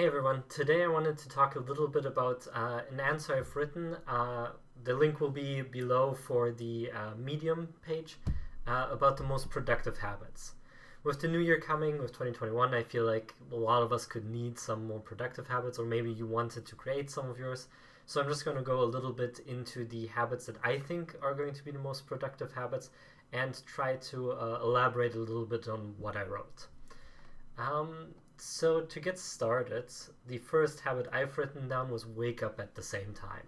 Hey everyone, today I wanted to talk a little bit about an answer I've written. The link will be below for the Medium page about the most productive habits. With the new year coming, with 2021, I feel like a lot of us could need some more productive habits, or maybe you wanted to create some of yours. So I'm just going to go a little bit into the habits that I think are going to be the most productive habits and try to elaborate a little bit on what I wrote. So to get started, the first habit I've written down was wake up at the same time.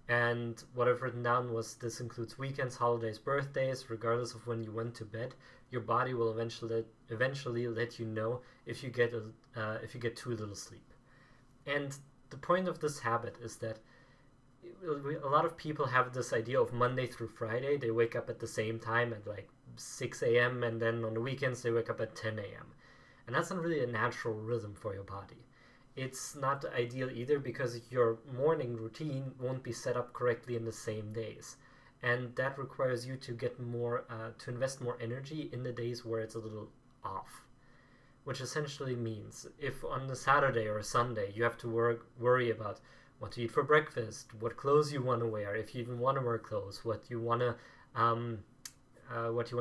And what I've written down was this includes weekends, holidays, birthdays, regardless of when you went to bed. Your body will eventually let you know if you get too little sleep. And the point of this habit is that a lot of people have this idea of Monday through Friday. They wake up at the same time at like 6 a.m. and then on the weekends they wake up at 10 a.m. And that's not really a natural rhythm for your body. It's not ideal either because your morning routine won't be set up correctly in the same days. And that requires you to get to invest more energy in the days where it's a little off. Which essentially means if on a Saturday or a Sunday you have to worry about what to eat for breakfast, what clothes you want to wear, if you even want to wear clothes, what you want to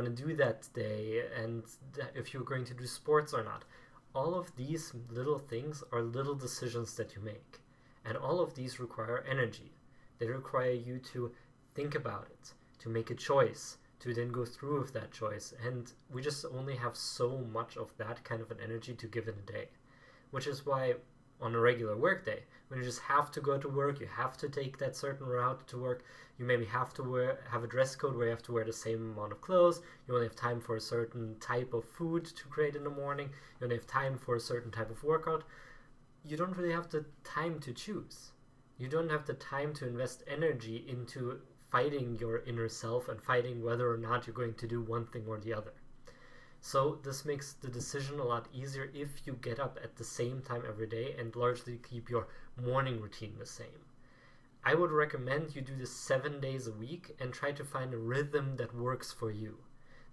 do that day, and if you're going to do sports or not. All of these little things are little decisions that you make. And all of these require energy. They require you to think about it, to make a choice, to then go through with that choice. And we just only have so much of that kind of an energy to give in a day. Which is why on a regular work day, when you just have to go to work, you have to take that certain route to work, you maybe have to have a dress code where you have to wear the same amount of clothes, you only have time for a certain type of food to create in the morning, you only have time for a certain type of workout. You don't really have the time to choose. You don't have the time to invest energy into fighting your inner self and fighting whether or not you're going to do one thing or the other. So this makes the decision a lot easier if you get up at the same time every day and largely keep your morning routine the same. I would recommend you do this 7 days a week and try to find a rhythm that works for you.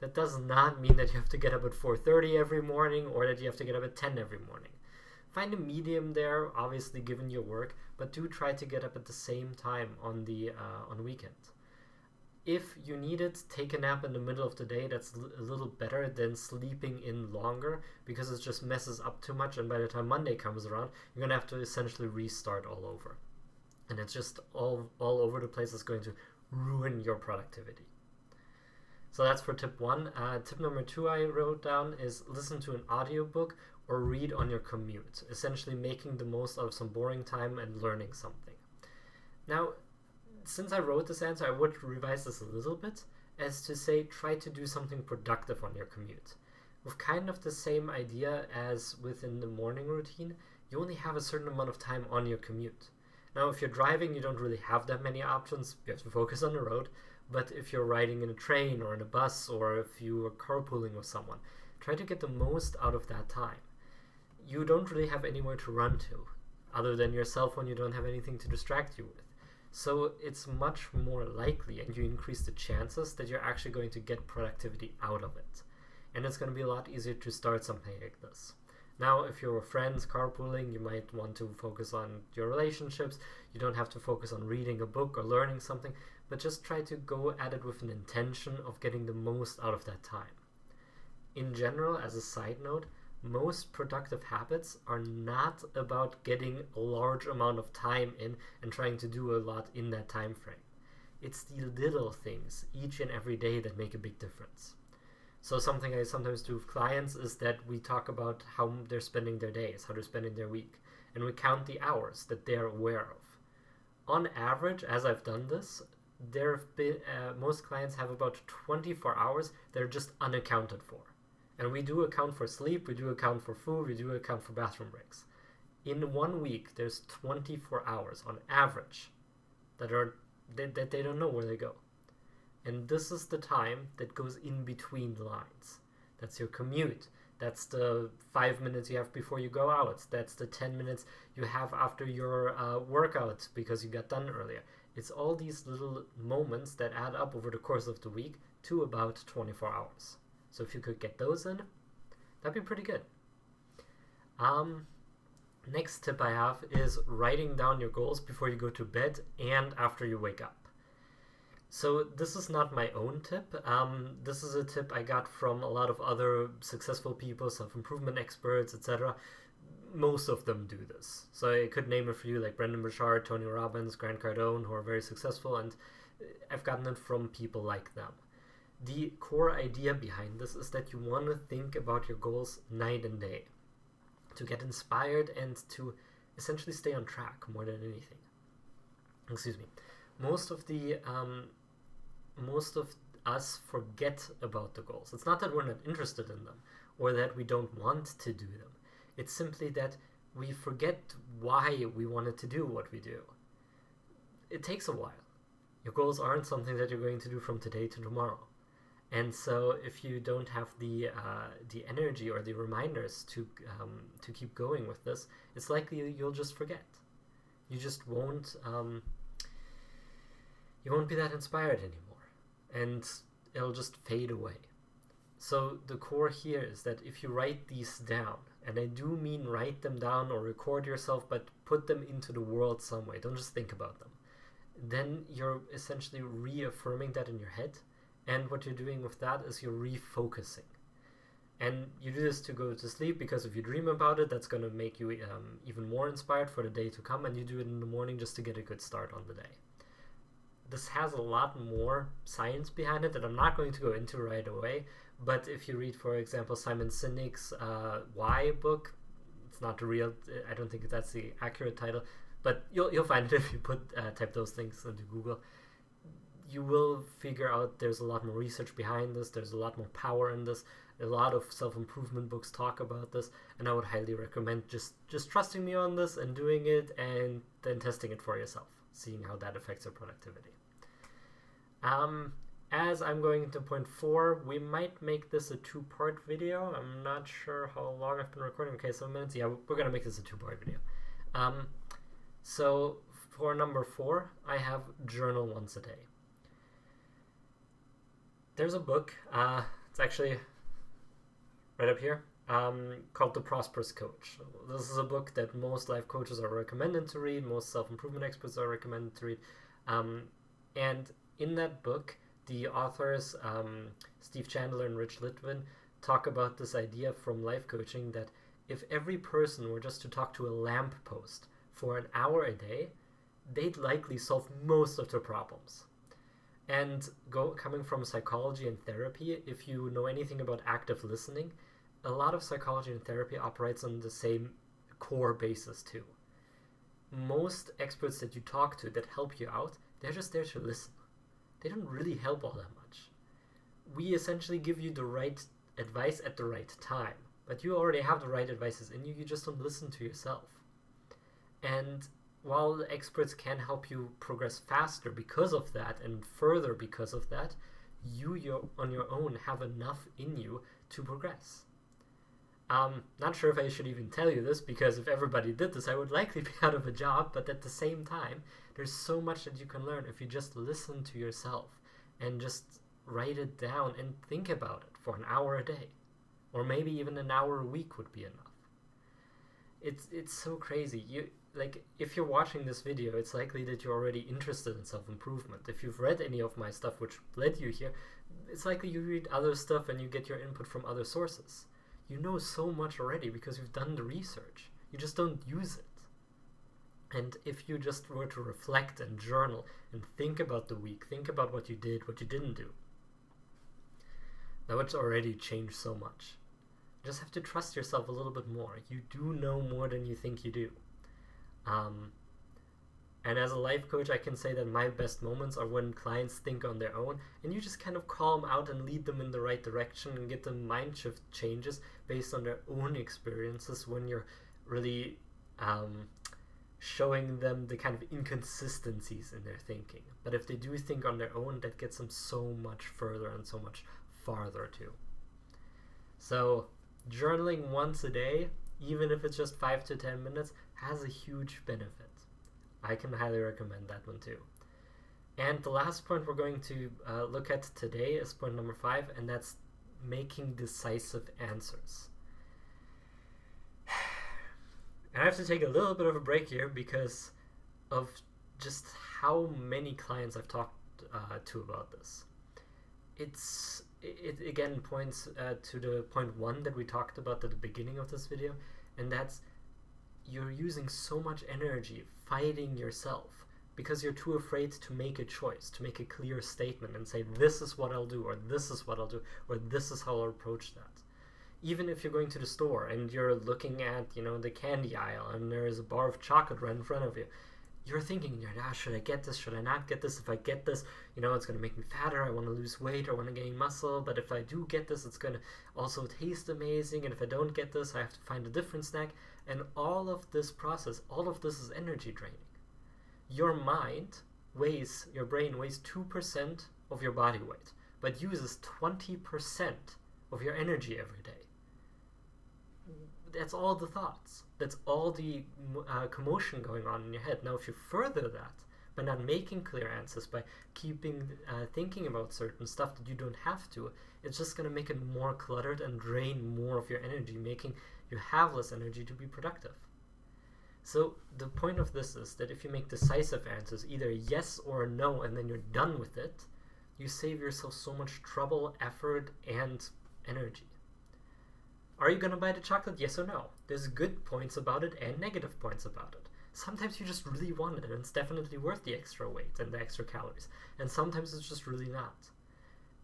That does not mean that you have to get up at 4:30 every morning or that you have to get up at 10 every morning. Find a medium there, obviously given your work, but do try to get up at the same time on the weekend. If you need it, take a nap in the middle of the day. That's a little better than sleeping in longer because it just messes up too much, and by the time Monday comes around, you're going to have to essentially restart all over. And it's just all over the place. It's going to ruin your productivity. So that's for tip one. Tip number two I wrote down is listen to an audiobook or read on your commute, essentially making the most out of some boring time and learning something. Now, since I wrote this answer, I would revise this a little bit as to say try to do something productive on your commute. With kind of the same idea as within the morning routine, you only have a certain amount of time on your commute. Now, if you're driving, you don't really have that many options. You have to focus on the road. But if you're riding in a train or in a bus or if you are carpooling with someone, try to get the most out of that time. You don't really have anywhere to run to. Other than your cell phone, you don't have anything to distract you with. So it's much more likely, and you increase the chances that you're actually going to get productivity out of it. And it's going to be a lot easier to start something like this. Now, if you're with friends carpooling, you might want to focus on your relationships. You don't have to focus on reading a book or learning something, but just try to go at it with an intention of getting the most out of that time. In general, as a side note, most productive habits are not about getting a large amount of time in and trying to do a lot in that time frame. It's the little things each and every day that make a big difference. So something I sometimes do with clients is that we talk about how they're spending their days, how they're spending their week, and we count the hours that they're aware of. On average, as I've done this, there have been most clients have about 24 hours that are just unaccounted for. And we do account for sleep, we do account for food, we do account for bathroom breaks. In 1 week, there's 24 hours on average that they don't know where they go. And this is the time that goes in between the lines. That's your commute. That's the 5 minutes you have before you go out. That's the 10 minutes you have after your workout because you got done earlier. It's all these little moments that add up over the course of the week to about 24 hours. So if you could get those in, that'd be pretty good. Next tip I have is writing down your goals before you go to bed and after you wake up. So this is not my own tip. This is a tip I got from a lot of other successful people, self-improvement experts, etc. Most of them do this. So I could name a few like Brendon Burchard, Tony Robbins, Grant Cardone, who are very successful, and I've gotten it from people like them. The core idea behind this is that you want to think about your goals night and day to get inspired and to essentially stay on track more than anything. Excuse me. Most of us forget about the goals. It's not that we're not interested in them or that we don't want to do them. It's simply that we forget why we wanted to do what we do. It takes a while. Your goals aren't something that you're going to do from today to tomorrow. And so if you don't have the energy or the reminders to keep going with this, it's likely you'll just forget. You just won't be that inspired anymore, and it'll just fade away. So the core here is that if you write these down, and I do mean write them down or record yourself, but put them into the world some way, don't just think about them, then you're essentially reaffirming that in your head. And what you're doing with that is you're refocusing. And you do this to go to sleep, because if you dream about it, that's going to make you even more inspired for the day to come, and you do it in the morning just to get a good start on the day. This has a lot more science behind it that I'm not going to go into right away, but if you read, for example, Simon Sinek's Why book, it's not the real, I don't think that's the accurate title, but you'll find it if you type those things into Google. You will figure out there's a lot more research behind this, there's a lot more power in this, a lot of self-improvement books talk about this, and I would highly recommend just trusting me on this and doing it, and then testing it for yourself, seeing how that affects your productivity. As I'm going into point 4, we might make this a 2-part video. I'm not sure how long I've been recording. Okay, 7 minutes. Yeah, we're going to make this a 2-part video. So for number 4, I have journal once a day. There's a book, it's actually right up here, called The Prosperous Coach. This is a book that most life coaches are recommended to read, most self-improvement experts are recommended to read. And in that book, the authors, Steve Chandler and Rich Litvin, talk about this idea from life coaching that if every person were just to talk to a lamppost for an hour a day, they'd likely solve most of their problems. And coming from psychology and therapy, if you know anything about active listening, a lot of psychology and therapy operates on the same core basis too. Most experts that you talk to that help you out, they're just there to listen. They don't really help all that much. We essentially give you the right advice at the right time, but you already have the right advices in you, you just don't listen to yourself. And while the experts can help you progress faster because of that and further because of that, you on your own have enough in you to progress. Not sure if I should even tell you this, because if everybody did this, I would likely be out of a job, but at the same time, there's so much that you can learn if you just listen to yourself and just write it down and think about it for an hour a day, or maybe even an hour a week would be enough. It's so crazy. If you're watching this video, it's likely that you're already interested in self-improvement. If you've read any of my stuff which led you here, it's likely you read other stuff and you get your input from other sources. You know so much already because you've done the research. You just don't use it. And if you just were to reflect and journal and think about the week, think about what you did, what you didn't do, that would already change so much. You just have to trust yourself a little bit more. You do know more than you think you do. And as a life coach, I can say that my best moments are when clients think on their own, and you just kind of call them out and lead them in the right direction and get them mind shift changes based on their own experiences, when you're really showing them the kind of inconsistencies in their thinking. But if they do think on their own, that gets them so much further and so much farther too. So journaling once a day, even if it's just 5 to 10 minutes, has a huge benefit. I can highly recommend that one too. And the last point we're going to look at today is point number 5, and that's making decisive answers. And have to take a little bit of a break here because of just how many clients I've talked to about this. It again points to the point 1 that we talked about at the beginning of this video, and that's you're using so much energy fighting yourself because you're too afraid to make a choice, to make a clear statement and say, this is what I'll do, or this is what I'll do, or this is how I'll approach that. Even if you're going to the store and you're looking at, you know, the candy aisle and there is a bar of chocolate right in front of you, you're thinking, should I get this? Should I not get this? If I get this, you know, it's going to make me fatter. I want to lose weight. I want to gain muscle. But if I do get this, it's going to also taste amazing. And if I don't get this, I have to find a different snack. And all of this process, all of this is energy draining. Your brain weighs 2% of your body weight, but uses 20% of your energy every day. That's all the thoughts. That's all the commotion going on in your head. Now, if you further that by not making clear answers, by keeping thinking about certain stuff that you don't have to, it's just going to make it more cluttered and drain more of your energy, making you have less energy to be productive. So the point of this is that if you make decisive answers, either yes or no, and then you're done with it, you save yourself so much trouble, effort, and energy. Are you going to buy the chocolate? Yes or no? There's good points about it and negative points about it. Sometimes you just really want it and it's definitely worth the extra weight and the extra calories. And sometimes it's just really not.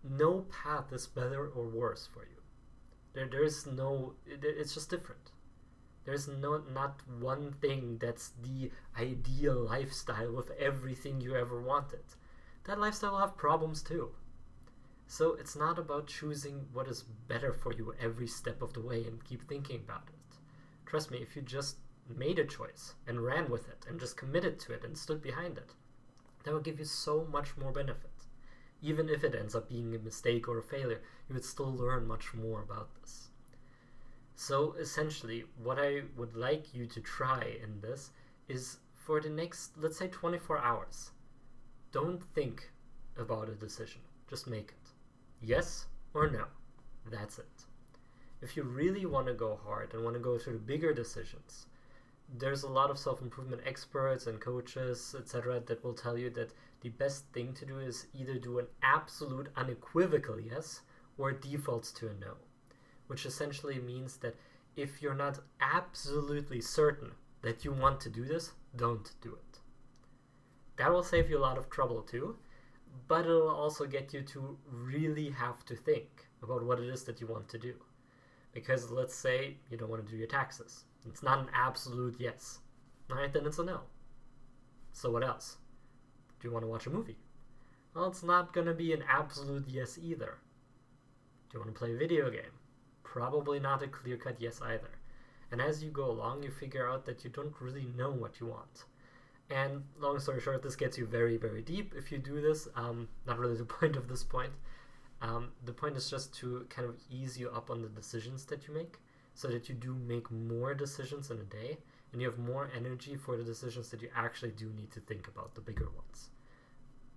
No path is better or worse for you. It's just different. There's not one thing that's the ideal lifestyle with everything you ever wanted. That lifestyle will have problems too. So it's not about choosing what is better for you every step of the way and keep thinking about it. Trust me, if you just made a choice and ran with it and just committed to it and stood behind it, that will give you so much more benefit. Even if it ends up being a mistake or a failure, you would still learn much more about this. So essentially, what I would like you to try in this is for the next, let's say, 24 hours, don't think about a decision. Just make it. Yes or no. That's it. If you really want to go hard and want to go through the bigger decisions, there's a lot of self-improvement experts and coaches, etc., that will tell you that the best thing to do is either do an absolute unequivocal yes or it defaults to a no, which essentially means that if you're not absolutely certain that you want to do this, don't do it. That will save you a lot of trouble too, but it'll also get you to really have to think about what it is that you want to do. Because let's say you don't want to do your taxes. It's not an absolute yes. Alright, then it's a no. So what else? Do you want to watch a movie? Well, it's not going to be an absolute yes either. Do you want to play a video game? Probably not a clear-cut yes either. And as you go along, you figure out that you don't really know what you want. And long story short, this gets you very, very deep if you do this. Not really the point of this point. The point is just to kind of ease you up on the decisions that you make so that you do make more decisions in a day and you have more energy for the decisions that you actually do need to think about, the bigger ones.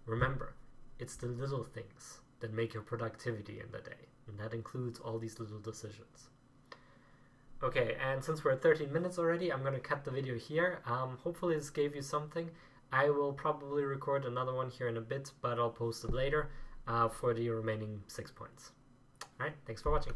Remember, it's the little things that make your productivity in the day, and that includes all these little decisions. Okay, and since we're at 13 minutes already, I'm going to cut the video here. Hopefully this gave you something. I will probably record another one here in a bit, but I'll post it later for the remaining 6 points. Alright, thanks for watching.